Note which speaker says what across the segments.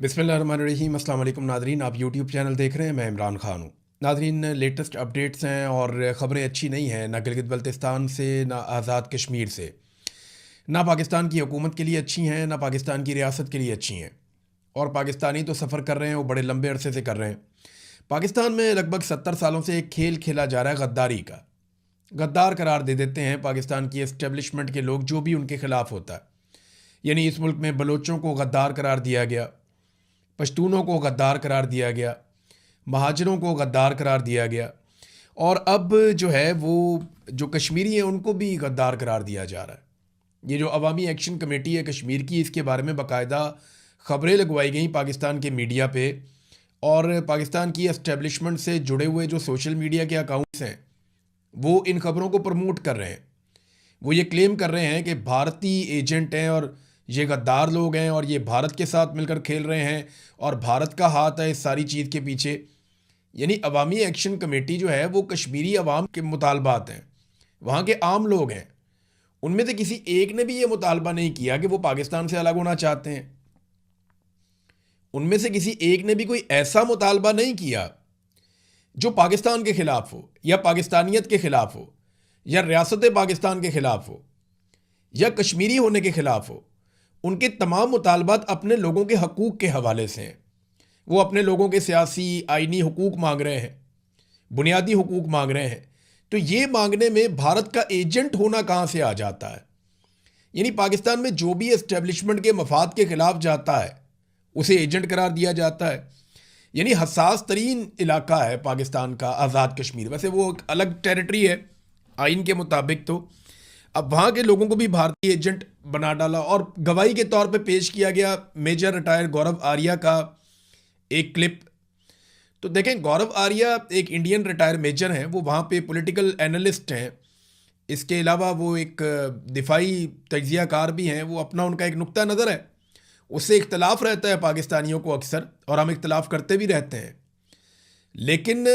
Speaker 1: बिस्मिल्लाहिर्रहमानिर्रहीम। अस्सलाम वालेकुम नादरीन, आप यूट्यूब चैनल देख रहे हैं। मैं इमरान खान हूँ। नादरीन, लेटेस्ट अपडेट्स हैं और ख़बरें अच्छी नहीं हैं, ना गिलगित बल्तिस्तान से, ना आज़ाद कश्मीर से। ना पाकिस्तान की हुकूमत के लिए अच्छी हैं, ना पाकिस्तान की रियासत के लिए अच्छी हैं। और पाकिस्तानी तो सफ़र कर रहे हैं, वो बड़े लंबे अरसे से कर रहे हैं। पाकिस्तान में लगभग 70 सालों से एक खेल खेला जा रहा है गद्दारी का। गद्दार करार दे देते हैं पाकिस्तान की एस्टेब्लिशमेंट के लोग जो भी उनके ख़िलाफ़ होता है। यानी इस मुल्क में बलोचों को गद्दार करार दिया गया, पश्तूनों को गद्दार करार दिया गया, महाजरों को गद्दार करार दिया गया, और अब जो है वो जो कश्मीरी हैं उनको भी गद्दार करार दिया जा रहा है। ये जो अवामी एक्शन कमेटी है कश्मीर की, इसके बारे में बाकायदा ख़बरें लगवाई गई पाकिस्तान के मीडिया पे, और पाकिस्तान की एस्टेब्लिशमेंट से जुड़े हुए जो सोशल मीडिया के अकाउंट्स हैं वो इन खबरों को प्रमोट कर रहे हैं। वो ये क्लेम कर रहे हैं कि भारतीय एजेंट हैं और ये गद्दार लोग हैं और ये भारत के साथ मिलकर खेल रहे हैं और भारत का हाथ है इस सारी चीज़ के पीछे। यानी अवामी एक्शन कमेटी जो है वो कश्मीरी अवाम के मुतालबात हैं, वहाँ के आम लोग हैं। उनमें से किसी एक ने भी ये मुतालबा नहीं किया कि वो पाकिस्तान से अलग होना चाहते हैं। उनमें से किसी एक ने भी कोई ऐसा मुतालबा नहीं किया जो पाकिस्तान के ख़िलाफ़ हो, या पाकिस्तानियत के ख़िलाफ़ हो, या रियासत पाकिस्तान के ख़िलाफ़ हो, या कश्मीरी होने के ख़िलाफ़ हो। उनके तमाम मुतालबात अपने लोगों के हकूक़ के हवाले से हैं। वो अपने लोगों के सियासी आइनी हकूक़ मांग रहे हैं, बुनियादी हकूक़ मांग रहे हैं। तो ये मांगने में भारत का एजेंट होना कहाँ से आ जाता है? यानी पाकिस्तान में जो भी एस्टेब्लिशमेंट के मफाद के ख़िलाफ़ जाता है उसे एजेंट करार दिया जाता है। यानी हसास तरीन इलाका है पाकिस्तान का आज़ाद कश्मीर। वैसे वो एक अलग टेरिटरी है आइन के मुताबिक, तो अब वहाँ के लोगों को भी भारतीय एजेंट बना डाला। और गवाही के तौर पे पेश किया गया मेजर रिटायर गौरव आर्या का एक क्लिप। तो देखें, गौरव आर्या एक इंडियन रिटायर मेजर हैं, वो वहाँ पे पॉलिटिकल एनालिस्ट हैं। इसके अलावा वो एक दिफाई तज्ज़ियाकार भी हैं। वो अपना उनका एक नुक्ता नज़र है, उससे इख्तलाफ रहता है पाकिस्तानियों को अक्सर, और हम इख्तलाफ करते भी रहते हैं। लेकिन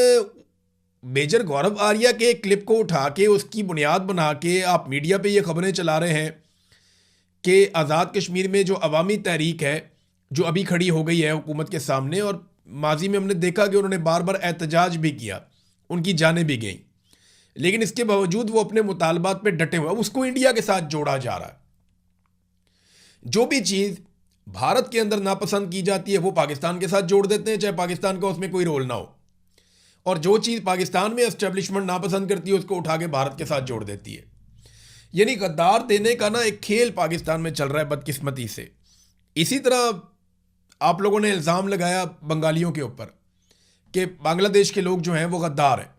Speaker 1: मेजर गौरव आर्या के क्लिप को उठा के उसकी बुनियाद बना के आप मीडिया पे ये खबरें चला रहे हैं कि आज़ाद कश्मीर में जो अवामी तहरीक है जो अभी खड़ी हो गई है हुकूमत के सामने, और माजी में हमने देखा कि उन्होंने बार बार एहतजाज भी किया, उनकी जानें भी गई, लेकिन इसके बावजूद वो अपने मुतालबात पे डटे हुए, उसको इंडिया के साथ जोड़ा जा रहा है। जो भी चीज़ भारत के अंदर नापसंद की जाती है वो पाकिस्तान के साथ जोड़ देते हैं, चाहे पाकिस्तान का उसमें कोई रोल ना हो। और जो चीज़ पाकिस्तान में एस्टेब्लिशमेंट नापसंद करती है उसको उठा के भारत के साथ जोड़ देती है। यानी गद्दार देने का ना एक खेल पाकिस्तान में चल रहा है बदकिस्मती से। इसी तरह आप लोगों ने इल्ज़ाम लगाया बंगालियों के ऊपर कि बांग्लादेश के लोग जो हैं वो गद्दार हैं,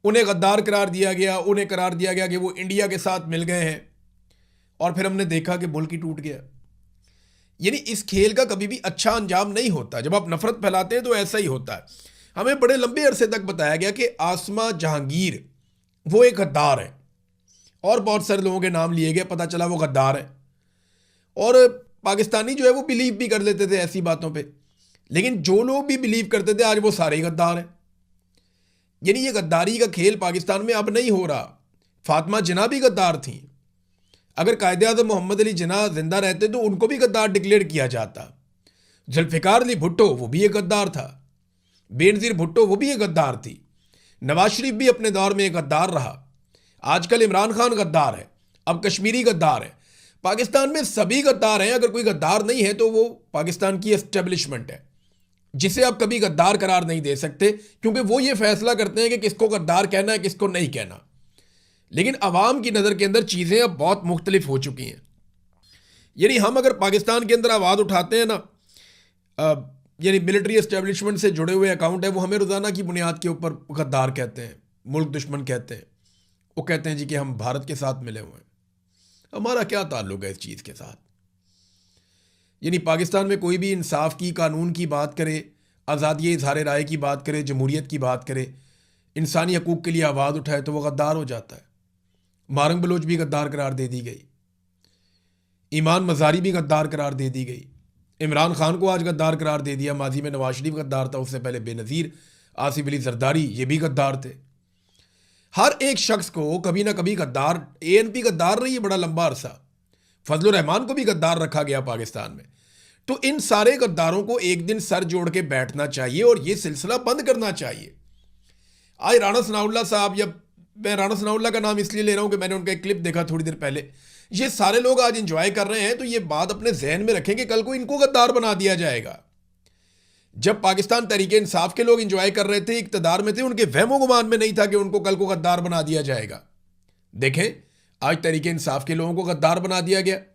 Speaker 1: उन्हें गद्दार करार दिया गया, उन्हें करार दिया गया कि वो इंडिया के साथ मिल गए हैं, और फिर हमने देखा कि मुल्क ही टूट गया। यानी इस खेल का कभी भी अच्छा अंजाम नहीं होता। जब आप नफरत फैलाते हैं तो ऐसा ही होता है। हमें बड़े लंबे अरसे तक बताया गया कि आसमा जहांगीर वो एक गद्दार है, और बहुत सारे लोगों के नाम लिए गए, पता चला वो गद्दार है। और पाकिस्तानी जो है वो बिलीव भी कर लेते थे ऐसी बातों पे, लेकिन जो लोग भी बिलीव करते थे आज वो सारे ही गद्दार हैं। यानी ये गद्दारी का खेल पाकिस्तान में अब नहीं हो रहा। फातिमा जिन्ना भी गद्दार थी। अगर कायदे आज़म मोहम्मद अली जिन्ना जिंदा रहते तो उनको भी गद्दार डिक्लेयर किया जाता। जुल्फ़िकार अली भुट्टो वो भी एक गद्दार था, बेनज़ीर भुट्टो वो भी एक गद्दार थी, नवाज शरीफ भी अपने दौर में एक गद्दार रहा, आजकल इमरान खान गद्दार है, अब कश्मीरी गद्दार है। पाकिस्तान में सभी गद्दार हैं। अगर कोई गद्दार नहीं है तो वो पाकिस्तान की एस्टेब्लिशमेंट है, जिसे आप कभी गद्दार करार नहीं दे सकते, क्योंकि वो ये फैसला करते हैं कि किसको गद्दार कहना है किसको नहीं कहना। लेकिन अवाम की नज़र के अंदर चीज़ें अब बहुत मुख्तलिफ हो चुकी हैं। यानी हम अगर पाकिस्तान के अंदर आवाज़ उठाते हैं ना, यानी मिलिट्री एस्टेब्लिशमेंट से जुड़े हुए अकाउंट है, वो हमें रोज़ाना की बुनियाद के ऊपर गद्दार कहते हैं, मुल्क दुश्मन कहते हैं। वो कहते हैं जी कि हम भारत के साथ मिले हुए हैं। हमारा क्या ताल्लुक है इस चीज़ के साथ? यानी पाकिस्तान में कोई भी इंसाफ की, कानून की बात करे, आज़ादी इज़हार राय की बात करे, जमहूरियत की बात करे, इंसानी हकूक़ के लिए आवाज़ उठाए तो वो गद्दार हो जाता है। मारंग बलोच भी गद्दार करार दे दी गई, ईमान मज़ारी भी गद्दार करार दे दी गई, इमरान खान को आज गद्दार करार दे दिया। माजी में नवाज शरीफ गद्दार था, उससे पहले बेनज़ीर, आसिफ अली जरदारी ये भी गद्दार थे। हर एक शख्स को कभी ना कभी गद्दार, एएनपी गद्दार रही है बड़ा लंबा अरसा। फजलुर रहमान को भी गद्दार रखा गया पाकिस्तान में। तो इन सारे गद्दारों को एक दिन सर जोड़ के बैठना चाहिए और ये सिलसिला बंद करना चाहिए। आज राणा सनाउल्लाह साहब, या मैं राणा सनाउल्लाह का नाम इसलिए ले रहा हूं कि मैंने उनका एक क्लिप देखा थोड़ी देर पहले, ये सारे लोग आज इंजॉय कर रहे हैं, तो ये बात अपने जहन में रखें कि कल को इनको गद्दार बना दिया जाएगा। जब पाकिस्तान तहरीक इंसाफ के लोग इंजॉय कर रहे थे, इक्तदार में थे, उनके वहमो गुमान में नहीं था कि उनको कल को गद्दार बना दिया जाएगा। देखें, आज तहरीक इंसाफ के लोगों को गद्दार बना दिया गया।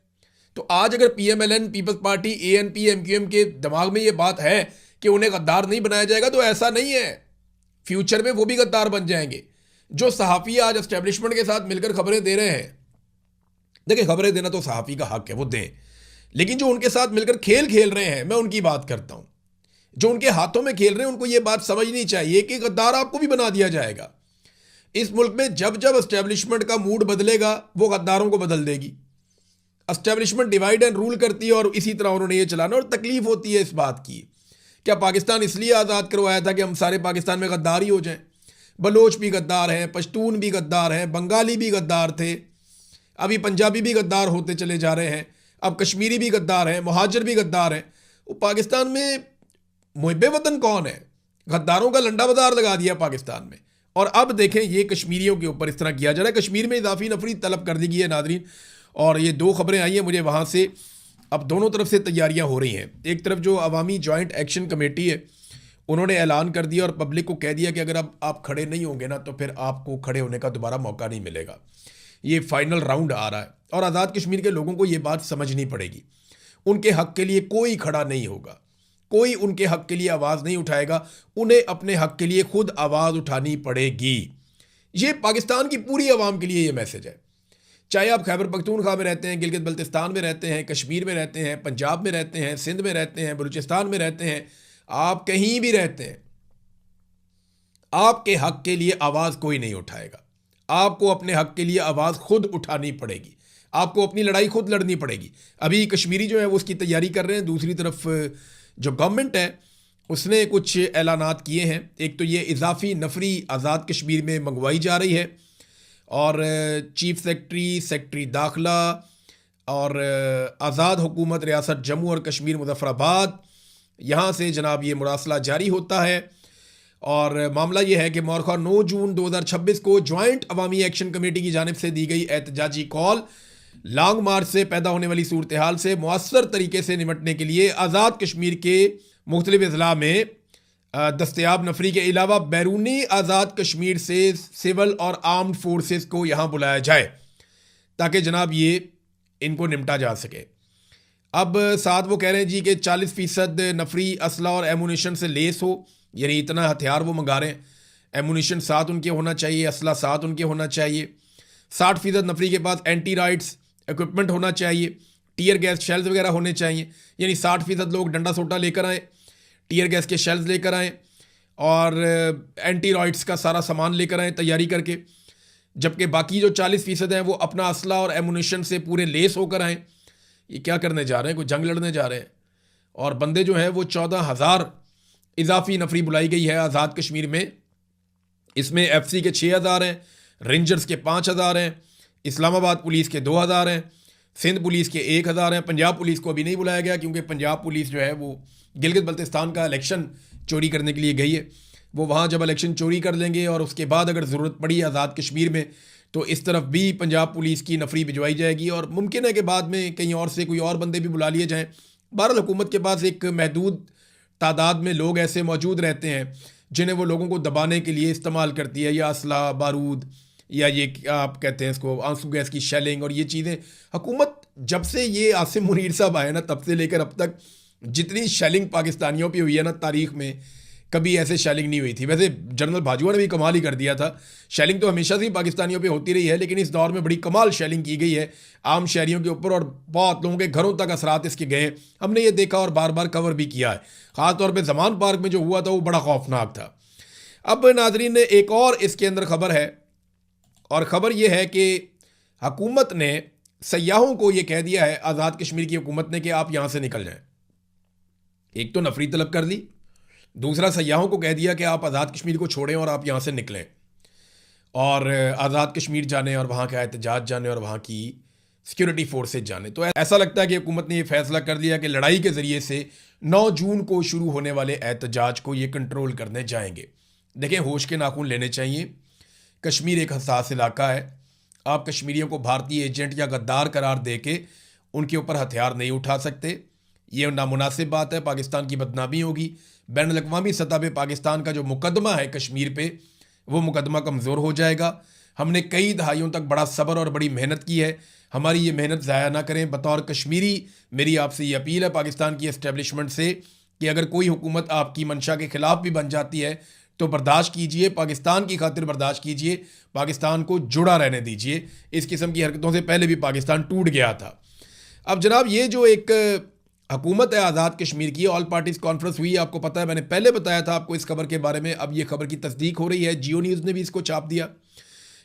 Speaker 1: तो आज अगर PMLN, people's party, ANP, MQM के दिमाग में ये बात है कि उन्हें गद्दार नहीं बनाया जाएगा, तो ऐसा नहीं है। फ्यूचर में वो भी गद्दार बन जाएंगे। जो सहाफ़ी आज एस्टेब्लिशमेंट के साथ मिलकर खबरें दे रहे हैं, देखिए खबरें देना तो सहाफ़ी का हक है, वो दें, लेकिन जो उनके साथ मिलकर खेल खेल रहे हैं, मैं उनकी बात करता हूं। जो उनके हाथों में खेल रहे हैं, उनको ये बात समझनी चाहिए कि गद्दार आपको भी बना दिया जाएगा। इस मुल्क में जब जब एस्टेब्लिशमेंट का मूड बदलेगा, वो गद्दारों को बदल देगी। एस्टेब्लिशमेंट डिवाइड एंड रूल करती है और इसी तरह उन्होंने ये चलाना, और तकलीफ होती है इस बात की। क्या पाकिस्तान इसलिए आज़ाद करवाया था कि हम सारे पाकिस्तान में गद्दार ही हो जाएं? बलोच भी गद्दार हैं, पश्तून भी गद्दार हैं, बंगाली भी गद्दार थे, अभी पंजाबी भी गद्दार होते चले जा रहे हैं, अब कश्मीरी भी गद्दार हैं, मुहाजिर भी गद्दार हैं। वो पाकिस्तान में मुहिब्बे वतन कौन है? गद्दारों का लंडा बाजार लगा दिया पाकिस्तान में। और अब देखें, ये कश्मीरियों के ऊपर इस तरह किया जा रहा है। कश्मीर में इजाफी नफरी तलब कर दी गई है नादरीन, और ये 2 खबरें आई हैं मुझे वहाँ से। अब दोनों तरफ से तैयारियाँ हो रही हैं। एक तरफ जो अवामी जॉइंट एक्शन कमेटी है, उन्होंने ऐलान कर दिया और पब्लिक को कह दिया कि अगर अब आप खड़े नहीं होंगे ना, तो फिर आपको खड़े होने का दोबारा मौका नहीं मिलेगा। ये फाइनल राउंड आ रहा है और आज़ाद कश्मीर के लोगों को ये बात समझनी पड़ेगी। उनके हक के लिए कोई खड़ा नहीं होगा, कोई उनके हक के लिए आवाज़ नहीं उठाएगा। उन्हें अपने हक के लिए खुद आवाज़ उठानी पड़ेगी। ये पाकिस्तान की पूरी आवाम के लिए ये मैसेज है। चाहे आप खैबर पख्तूनख्वा में रहते हैं, गिलगित बल्तिस्तान में रहते हैं, कश्मीर में रहते हैं, पंजाब में रहते हैं, सिंध में रहते हैं, बलूचिस्तान में रहते हैं, आप कहीं भी रहते हैं, आपके हक के लिए आवाज़ कोई नहीं उठाएगा। आपको अपने हक के लिए आवाज़ खुद उठानी पड़ेगी। आपको अपनी लड़ाई खुद लड़नी पड़ेगी। अभी कश्मीरी जो है वो उसकी तैयारी कर रहे हैं। दूसरी तरफ जो गवर्नमेंट है उसने कुछ ऐलानात किए हैं। एक तो ये इजाफी नफरी आज़ाद कश्मीर में मंगवाई जा रही है, और चीफ सेक्रेटरी दाखिला और आज़ाद हुकूमत रियासत जम्मू और कश्मीर मुजफ्फराबाद, यहाँ से जनाब ये मुरासला जारी होता है। और मामला ये है कि मौरखा 9 जून 2026 को ज्वाइंट अवामी एक्शन कमेटी की जानिब से दी गई एहतजाजी कॉल लॉन्ग मार्च से पैदा होने वाली सूरत हाल से मुअस्सर तरीके से निपटने के लिए आज़ाद कश्मीर के मुख्तलिफ अजला में दस्तयाब नफरी के अलावा बैरूनी आज़ाद कश्मीर से सिविल और आर्म्ड फोर्सेस को यहाँ बुलाया जाए, ताकि जनाब ये इनको निपटा जा सके। अब साथ वो कह रहे हैं जी कि 40% नफरी असला और एमुनिशन से लेस हो, यानी इतना हथियार वो मंगा रहे हैं। एमुनिशन साथ उनके होना चाहिए, असला साथ उनके होना चाहिए। 60% नफरी के पास एंटी राइट्स इक्विपमेंट होना चाहिए, टीयर गैस शेल्स वगैरह होने चाहिए, यानी 60% लोग डंडा सोटा लेकर आएँ, टीयर गैस के शेल्स लेकर आएँ और एंटी राइट्स का सारा सामान लेकर आएँ तैयारी करके। जबकि बाकी जो 40% हैं वो अपना असला और एमुनिशन से पूरे लेस होकर आएँ। ये क्या करने जा रहे हैं? कोई जंग लड़ने जा रहे हैं। और बंदे जो हैं वो 14,000 इजाफी नफरी बुलाई गई है आज़ाद कश्मीर में। इसमें FC के 6,000 हैं, रेंजर्स के 5,000 हैं, इस्लामाबाद पुलिस के 2,000 हैं, सिंध पुलिस के 1,000 हैं। पंजाब पुलिस को अभी नहीं बुलाया गया क्योंकि पंजाब पुलिस जो है वो गिलगित बल्तिस्तान का इलेक्शन चोरी करने के लिए गई है। वो वहाँ जब इलेक्शन चोरी कर लेंगे और उसके बाद अगर ज़रूरत पड़ी आज़ाद कश्मीर में, तो इस तरफ भी पंजाब पुलिस की नफरी भिजवाई जाएगी और मुमकिन है कि बाद में कहीं और से कोई और बंदे भी बुला लिए जाएँ। बहरहाल हुकूमत के पास एक महदूद तादाद में लोग ऐसे मौजूद रहते हैं जिन्हें वो लोगों को दबाने के लिए इस्तेमाल करती है, या असला, बारूद, या ये आप कहते हैं इसको आंसू गैस की शेलिंग और ये चीज़ें। हुकूमत जब से ये आसिम मुनीर साहब आए ना, तब से लेकर अब तक जितनी शेलिंग पाकिस्तानियों पे हुई है ना तारीख में, कभी ऐसे शेलिंग नहीं हुई थी। वैसे जनरल बाजवा ने भी कमाल ही कर दिया था। शेलिंग तो हमेशा से ही पाकिस्तानियों पे होती रही है, लेकिन इस दौर में बड़ी कमाल शेलिंग की गई है आम शहरियों के ऊपर, और बहुत लोगों के घरों तक असरात इसके गए। हमने ये देखा और बार बार कवर भी किया है। ख़ासतौर पर जमान पार्क में जो हुआ था वो बड़ा खौफनाक था। अब नाजरीन एक और इसके अंदर खबर है, और ख़बर यह है कि हुकूमत ने सयाहों को ये कह दिया है, आज़ाद कश्मीर की हुकूमत ने, कि आप यहाँ से निकल जाएं। एक तो नफरी तलब कर दी, दूसरा सयाहों को कह दिया कि आप आज़ाद कश्मीर को छोड़ें और आप यहाँ से निकलें और आज़ाद कश्मीर जाने और वहाँ का एहतजाज जाने और वहाँ की सिक्योरिटी फोर्सेज जाने। तो ऐसा लगता है कि हुकूमत ने ये फैसला कर लिया कि लड़ाई के ज़रिए से 9 जून को शुरू होने वाले एहतजाज को ये कंट्रोल करने जाएंगे। देखें, होश के नाखून लेने चाहिए। कश्मीर एक हसास इलाका है। आप कश्मीरियों को भारतीय एजेंट या गद्दार करार दे के उनके ऊपर हथियार नहीं उठा सकते। ये नामुनासिब बात है, पाकिस्तान की बदनामी होगी। बैन अल-अक़वामी सतह पे पाकिस्तान का जो मुकदमा है कश्मीर पे, वो मुकदमा कमज़ोर हो जाएगा। हमने कई दहाइयों तक बड़ा सब्र और बड़ी मेहनत की है, हमारी ये मेहनत ज़ाया ना करें। बतौर कश्मीरी मेरी आपसे ये अपील है पाकिस्तान की एस्टेब्लिशमेंट से कि अगर कोई हुकूमत आपकी मंशा के ख़िलाफ़ भी बन जाती है तो बर्दाश्त कीजिए, पाकिस्तान की खातिर बर्दाश्त कीजिए, पाकिस्तान को जुड़ा रहने दीजिए। इस किस्म की हरकतों से पहले भी पाकिस्तान टूट गया था। अब जनाब, ये जो एक हुकूमत है आज़ाद कश्मीर की, ऑल पार्टीज़ कॉन्फ्रेंस हुई, आपको पता है, मैंने पहले बताया था आपको इस खबर के बारे में। अब ये खबर की तस्दीक हो रही है, जियो न्यूज़ ने भी इसको छाप दिया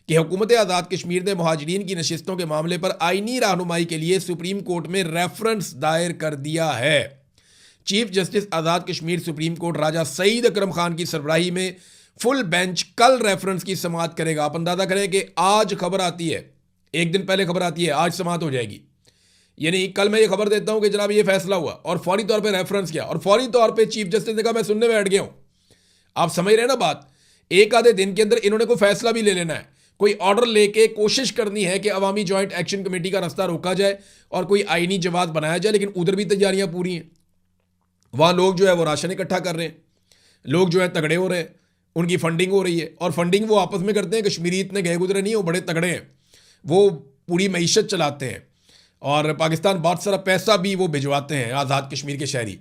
Speaker 1: कि हुकूमत आज़ाद कश्मीर ने मुहाजिरीन की नशिस्तों के मामले पर आईनी रहनुमाई के लिए सुप्रीम कोर्ट में रेफरेंस दायर कर दिया है। Chief justice Azad Kashmir supreme court राजा सईद अकरम खान की सरबराही में फुल बेंच कल रेफरेंस की समाअत करेगा। आप अंदाजा करें कि आज खबर आती है, एक दिन पहले खबर आती है, आज समाअत हो जाएगी। यानी कल मैं ये खबर देता हूं कि जनाब ये फैसला हुआ और फौरी तौर पे रेफरेंस किया और फौरी तौर पे चीफ जस्टिस ने कहा मैं सुनने में बैठ गया हूं। आप समझ रहे हैं ना बात? एक आधे दिन के अंदर इन्होंने कोई फैसला भी ले लेना है, कोई ऑर्डर लेके कोशिश करनी है कि अवामी जॉइंट एक्शन कमेटी का रास्ता रोका जाए और कोई आईनी जवाब बनाया जाए। लेकिन उधर भी तैयारियां पूरी हैं। वहां लोग जो है वो राशन इकट्ठा कर रहे हैं, लोग जो है तगड़े हो रहे हैं, उनकी फंडिंग हो रही है और फंडिंग वो आपस में करते हैं। कश्मीरी इतने गए गुजरे नहीं, वो बड़े तगड़े हैं, वो पूरी मईशत चलाते हैं और पाकिस्तान बहुत सारा पैसा भी वो भिजवाते हैं आज़ाद कश्मीर के शहरी।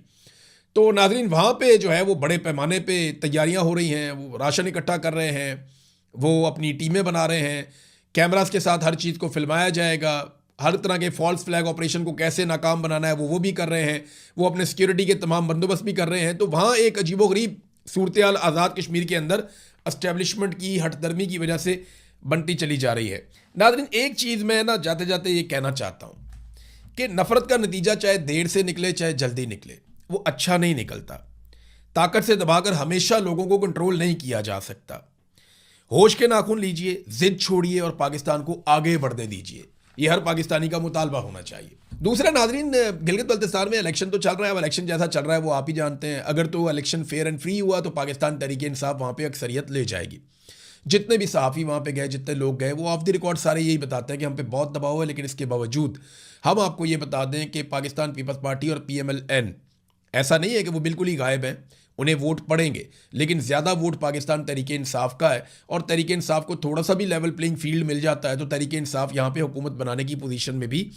Speaker 1: तो नाज़रीन, वहाँ पे जो है वो बड़े पैमाने पे तैयारियां हो रही हैं, वो राशन इकट्ठा कर रहे हैं, वो अपनी टीमें बना रहे हैं, कैमरास के साथ हर चीज़ को फिल्माया जाएगा, हर तरह के फॉल्स फ्लैग ऑपरेशन को कैसे नाकाम बनाना है वो भी कर रहे हैं, वो अपने सिक्योरिटी के तमाम बंदोबस्त भी कर रहे हैं। तो वहाँ एक अजीबोगरीब सूरत हाल आज़ाद कश्मीर के अंदर एस्टेब्लिशमेंट की हठधर्मी की वजह से बनती चली जा रही है। नाज़रीन, एक चीज़ मैं ना जाते जाते ये कहना चाहता हूँ कि नफ़रत का नतीजा चाहे देर से निकले चाहे जल्दी निकले, वो अच्छा नहीं निकलता। ताकत से दबाकर हमेशा लोगों को कंट्रोल नहीं किया जा सकता। होश के नाखून लीजिए, जिद छोड़िए और पाकिस्तान को आगे बढ़ने दीजिए। ये हर पाकिस्तानी का मुतालबा होना चाहिए। दूसरा नाज़रीन, गिलगित बल्तिस्तान में इलेक्शन तो चल रहा है। अब इलेक्शन जैसा चल रहा है वो आप ही जानते हैं। अगर तो इलेक्शन फेयर एंड फ्री हुआ तो पाकिस्तान तहरीक इंसाफ वहाँ पर अक्सरियत ले जाएगी। जितने भी सहाफ़ी वहाँ पे गए, जितने लोग गए, वो ऑफ द रिकॉर्ड सारे यही बताते हैं कि हम पे बहुत दबाव है, लेकिन इसके बावजूद हम आपको ये बता दें कि पाकिस्तान पीपल्स पार्टी और PMLN ऐसा नहीं है कि वो बिल्कुल ही गायब हैं, उन्हें वोट पड़ेंगे, लेकिन ज़्यादा वोट पाकिस्तान तहरीक इंसाफ का है। और तहरीक इंसाफ को थोड़ा सा भी लेवल प्लेइंग फील्ड मिल जाता है तो तहरीक इंसाफ यहाँ पे हुकूमत बनाने की पोजीशन में भी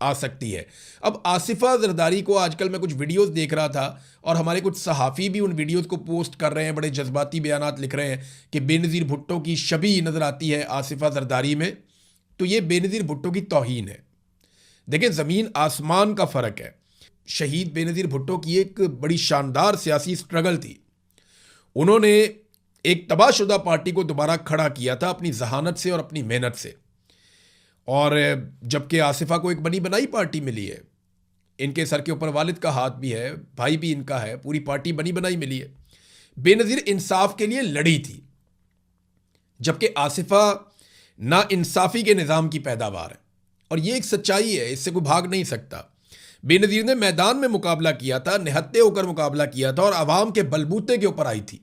Speaker 1: आ सकती है। अब आसिफा जरदारी को आजकल मैं कुछ वीडियोस देख रहा था और हमारे कुछ सहाफ़ी भी उन वीडियोस को पोस्ट कर रहे हैं, बड़े जज्बाती बयानात लिख रहे हैं कि बेनज़ीर भुट्टो की शबीह नज़र आती है आसिफा जरदारी में। तो ये बेनज़ीर भुट्टो की तौहीन है। देखें, ज़मीन आसमान का फ़र्क है। शहीद बेनज़ीर भुट्टो की एक बड़ी शानदार सियासी स्ट्रगल थी। उन्होंने एक तबाहशुदा पार्टी को दोबारा खड़ा किया था अपनी जहानत से और अपनी मेहनत से। और जबकि आसिफा को एक बनी बनाई पार्टी मिली है, इनके सर के ऊपर वालिद का हाथ भी है, भाई भी इनका है, पूरी पार्टी बनी बनाई मिली है। बेनज़ीर इंसाफ के लिए लड़ी थी, जबकि आसिफा ना इंसाफी के निज़ाम की पैदावार है। और ये एक सच्चाई है, इससे कोई भाग नहीं सकता। बेनज़ीर ने मैदान में मुकाबला किया था, निहत्ते होकर मुकाबला किया था और आवाम के बलबूते के ऊपर आई थी।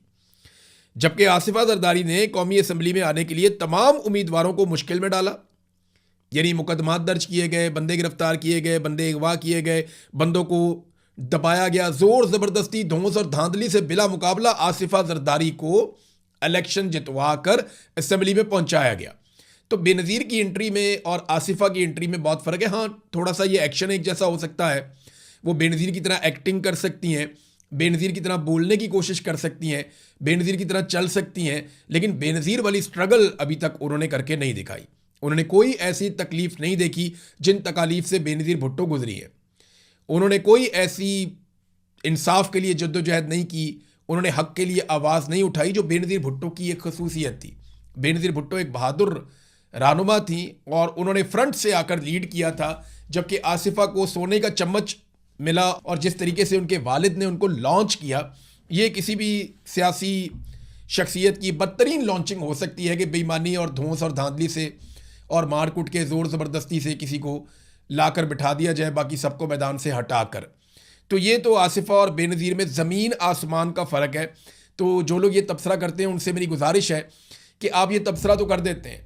Speaker 1: जबकि आसिफा जरदारी ने कौमी असम्बली में आने के लिए तमाम उम्मीदवारों को मुश्किल में डाला। यानी मुकदमात दर्ज किए गए, बंदे गिरफ्तार किए गए, बंदे अगवा किए गए, बंदों को दबाया गया, जोर ज़बरदस्ती, धौंस और धांधली से बिला मुकाबला आसिफा जरदारी को इलेक्शन जितवा कर असम्बली में पहुंचाया गया। तो बेनज़ीर की एंट्री में और आसिफा की एंट्री में बहुत फ़र्क है। हाँ, थोड़ा सा ये एक्शन एक जैसा हो सकता है, वो बेनज़ीर की तरह एक्टिंग कर सकती हैं, बेनज़ीर की तरह बोलने की कोशिश कर सकती हैं, बेनज़ीर की तरह चल सकती हैं, लेकिन बेनज़ीर वाली स्ट्रगल अभी तक उन्होंने करके नहीं दिखाई। उन्होंने कोई ऐसी तकलीफ़ नहीं देखी जिन तकालीफ से बेनज़ीर भुट्टो गुजरी है। उन्होंने कोई ऐसी इंसाफ के लिए जद्दोजहद नहीं की, उन्होंने हक़ के लिए आवाज़ नहीं उठाई जो बेनज़ीर भुट्टो की एक खसूसियत थी। बेनज़ीर भुट्टो एक बहादुर रहनुमा थी और उन्होंने फ्रंट से आकर लीड किया था, जबकि आसिफा को सोने का चम्मच मिला। और जिस तरीके से उनके वालिद ने उनको लॉन्च किया, ये किसी भी सियासी शख्सियत की बदतरीन लॉन्चिंग हो सकती है कि बेईमानी और धौंस और धांधली से और मारकुट के ज़ोर ज़बरदस्ती से किसी को लाकर बिठा दिया जाए, बाकी सबको मैदान से हटाकर। तो ये तो आसिफा और बेनज़ीर में ज़मीन आसमान का फ़र्क है। तो जो लोग ये तबसरा करते हैं उनसे मेरी गुजारिश है कि आप ये तबसरा तो कर देते हैं,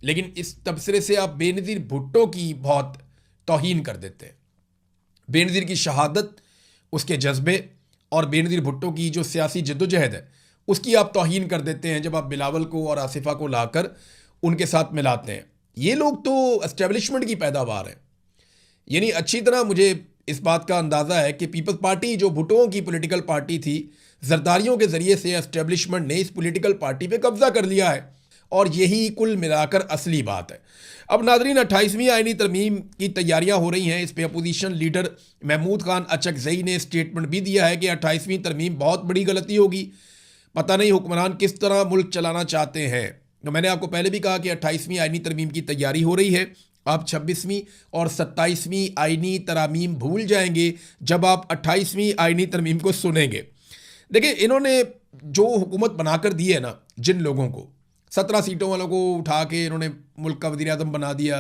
Speaker 1: लेकिन इस तबसरे से आप बेनज़ीर भुट्टो की बहुत तौहीन कर देते हैं। बेनज़ीर की शहादत, उसके जज्बे और बेनज़ीर भुट्टो की जो सियासी जद्दोजहद है उसकी आप तौहीन कर देते हैं जब आप बिलावल को और आसिफा को लाकर उनके साथ मिलाते हैं। ये लोग तो एस्टेब्लिशमेंट की पैदावार है। यानी अच्छी तरह मुझे इस बात का अंदाज़ा है कि पीपल्स पार्टी जो भुट्टों की पॉलिटिकल पार्टी थी, जरदारियों के ज़रिए से एस्टेब्लिशमेंट ने इस पॉलिटिकल पार्टी पे कब्जा कर लिया है, और यही कुल मिलाकर असली बात है। अब नादरीन, 28वीं आईनी तरमीम की तैयारियां हो रही हैं। इस पे अपोजिशन लीडर महमूद खान अचकज़ई ने स्टेटमेंट भी दिया है कि 28वीं तरमीम बहुत बड़ी गलती होगी। पता नहीं हुक्मरान किस तरह मुल्क चलाना चाहते हैं। तो मैंने आपको पहले भी कहा कि 28वीं आईनी तरमीम की तैयारी हो रही है। आप 26वीं और 27वीं आईनी तरमीम भूल जाएंगे जब आप 28वीं आईनी तरमीम को सुनेंगे। देखिए, इन्होंने जो हुकूमत बनाकर दी है ना, जिन लोगों को 17 सीटों वालों को उठा के इन्होंने मुल्क का वज़ीर आज़म बना दिया,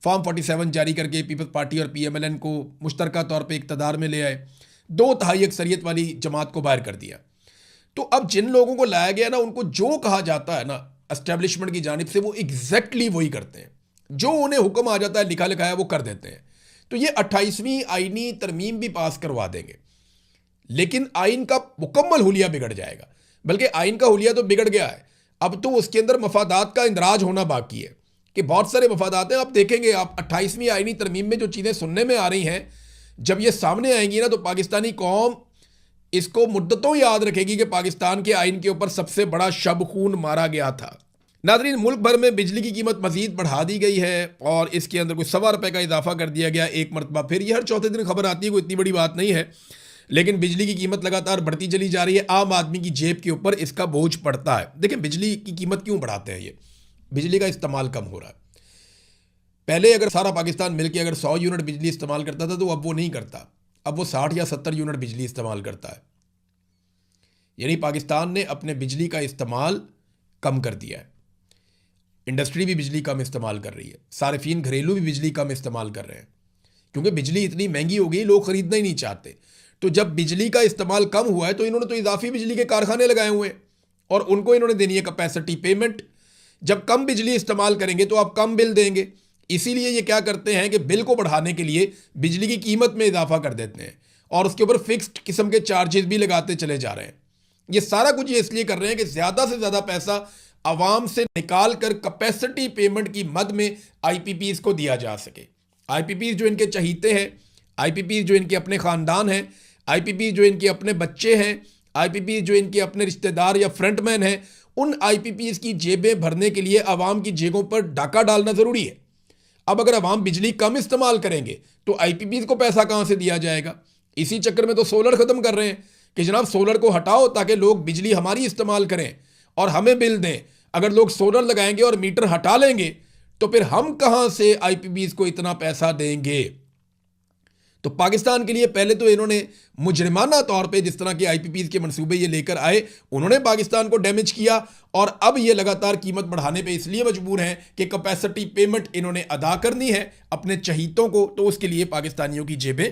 Speaker 1: फॉर्म 47 जारी करके पीपल्स पार्टी और PMLN को मुश्तरका तौर पे इक़्तिदार में ले आए, 2/3 अक्सरियत वाली जमात को बाहर कर दिया। तो अब जिन लोगों को लाया गया ना, उनको जो कहा जाता है ना एस्टेब्लिशमेंट की जानिब से, वो एग्जैक्टली वही करते हैं। जो उन्हें हुक्म आ जाता है, लिखा लिखाया, वो कर देते हैं। तो ये 28वीं आईनी तरमीम भी पास करवा देंगे, लेकिन आइन का मुकम्मल हुलिया बिगड़ जाएगा। बल्कि आइन का हुलिया तो बिगड़ गया है, अब तो उसके अंदर मफादात का इंदराज होना बाकी है कि बहुत सारे मफादात हैं। आप देखेंगे, आप 28वीं आईनी तरमीम में जो चीज़ें सुनने में आ रही हैं, जब ये सामने आएंगी ना, तो पाकिस्तानी कौम इसको मुद्दतों याद रखेगी कि पाकिस्तान के आइन के ऊपर सबसे बड़ा शब खून मारा गया था। नाज़रीन, मुल्क भर में बिजली की कीमत मज़ीद बढ़ा दी गई है और इसके अंदर कुछ ₹1.25 का इजाफा कर दिया गया एक मरतबा फिर। ये हर चौथे दिन खबर आती है, कोई इतनी बड़ी बात नहीं है, लेकिन बिजली की कीमत लगातार बढ़ती चली जा रही है। आम आदमी की जेब के ऊपर इसका बोझ पड़ता है। देखिए, बिजली की कीमत क्यों बढ़ाते हैं ये? बिजली का इस्तेमाल कम हो रहा है। पहले अगर सारा पाकिस्तान मिलकर अगर 100 यूनिट बिजली इस्तेमाल करता था, तो अब वो नहीं करता। अब वो 60 या 70 यूनिट बिजली इस्तेमाल करता है। यानी पाकिस्तान ने अपने बिजली का इस्तेमाल कम कर दिया है। इंडस्ट्री भी बिजली कम इस्तेमाल कर रही है, सारिफीन घरेलू भी बिजली कम इस्तेमाल कर रहे हैं, क्योंकि बिजली इतनी महंगी हो गई, लोग खरीदना ही नहीं चाहते। तो जब बिजली का इस्तेमाल कम हुआ है, तो इन्होंने तो इजाफी बिजली के कारखाने लगाए हुए हैं और उनको इन्होंने देनी है कैपेसिटी पेमेंट। जब कम बिजली इस्तेमाल करेंगे तो आप कम बिल देंगे। इसीलिए ये क्या करते हैं कि बिल को बढ़ाने के लिए बिजली की कीमत में इजाफा कर देते हैं और उसके ऊपर फिक्स्ड किस्म के चार्जेस भी लगाते चले जा रहे हैं। ये सारा कुछ ये इसलिए कर रहे हैं कि ज़्यादा से ज़्यादा पैसा आवाम से निकाल कर कैपेसिटी पेमेंट की मद में IPPs को दिया जा सके। IPPs जो इनके चहीते हैं, IPPs जो इनके अपने ख़ानदान हैं, IPPs जो इनके अपने बच्चे हैं, IPPs जो इनके अपने रिश्तेदार या फ्रंटमैन हैं, उन IPPs की जेबें भरने के लिए आवाम की जेबों पर डाका डालना ज़रूरी है। अब अगर आवाम बिजली कम इस्तेमाल करेंगे तो IPPs को पैसा कहाँ से दिया जाएगा? इसी चक्कर में तो सोलर ख़त्म कर रहे हैं कि जनाब सोलर को हटाओ ताकि लोग बिजली हमारी इस्तेमाल करें और हमें बिल दें। अगर लोग सोलर लगाएंगे और मीटर हटा लेंगे तो फिर हम कहां से IPPs को इतना पैसा देंगे? तो पाकिस्तान के लिए पहले तो इन्होंने मुजरिमाना तौर पे जिस तरह के IPPs के मंसूबे ये लेकर आए, उन्होंने पाकिस्तान को डैमेज किया और अब ये लगातार कीमत बढ़ाने पे इसलिए मजबूर हैं कि कैपेसिटी पेमेंट इन्होंने अदा करनी है अपने चहीतों को, तो उसके लिए पाकिस्तानियों की जेबें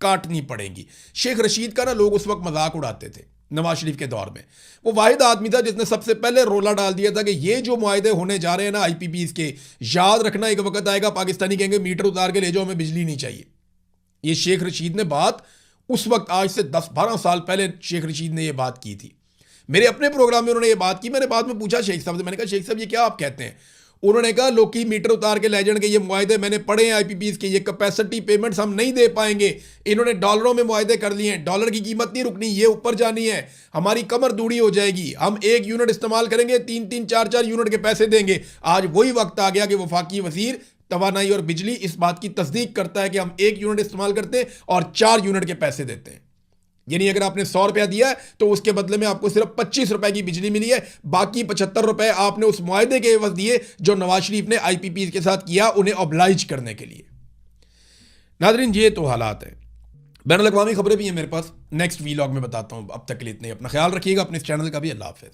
Speaker 1: काटनी पड़ेंगी। शेख रशीद का ना लोग उस वक्त मजाक उड़ाते थे नवाज शरीफ के दौर में। वो वाहिद आदमी था जिसने सबसे पहले रोला डाल दिया था कि ये जो मुआहदे होने जा रहे हैं ना IPPs के, याद रखना एक वक्त आएगा पाकिस्तानी कहेंगे मीटर उतार के ले जाओ, हमें बिजली नहीं चाहिए। ये शेख रशीद ने बात उस वक्त, आज से 10-12 साल पहले शेख रशीद ने ये बात की थी। मेरे अपने प्रोग्राम में उन्होंने ये बात की। मैंने बाद में पूछा शेख साहब से, मैंने कहा शेख साहब ये क्या आप कहते हैं? उन्होंने कहा लोग की मीटर उतार के ले जाने के ये मुआहदे मैंने पढ़े हैं IPPs के, ये कैपेसिटी पेमेंट्स हम नहीं दे पाएंगे। इन्होंने डॉलरों में मुआहदे कर लिए हैं, डॉलर की कीमत नहीं रुकनी, ये ऊपर जानी है, हमारी कमर दूड़ी हो जाएगी, हम 1 यूनिट इस्तेमाल करेंगे 3-3, 4-4 यूनिट के पैसे देंगे। आज वही वक्त आ गया कि वफाकी वजीर तवानाई और बिजली इस बात की तस्दीक करता है कि हम 1 यूनिट इस्तेमाल करते हैं और 4 यूनिट के पैसे देते हैं। यानी अगर आपने 100 रुपया दिया है तो उसके बदले में आपको सिर्फ 25 रुपए की बिजली मिली है, बाकी 75 रुपए आपने उस मुआहदे के एवज दिए जो नवाज शरीफ ने IPPs के साथ किया उन्हें ऑब्लाइज करने के लिए। नाज़रीन, ये तो हालात है। बैनुल अक़वामी खबरें भी हैं मेरे पास, नेक्स्ट वीलॉग में बताता हूं। अब तक के लिए इतने, अपना ख्याल रखिएगा, अपने इस चैनल का भी। अल्लाह हाफ़िज़।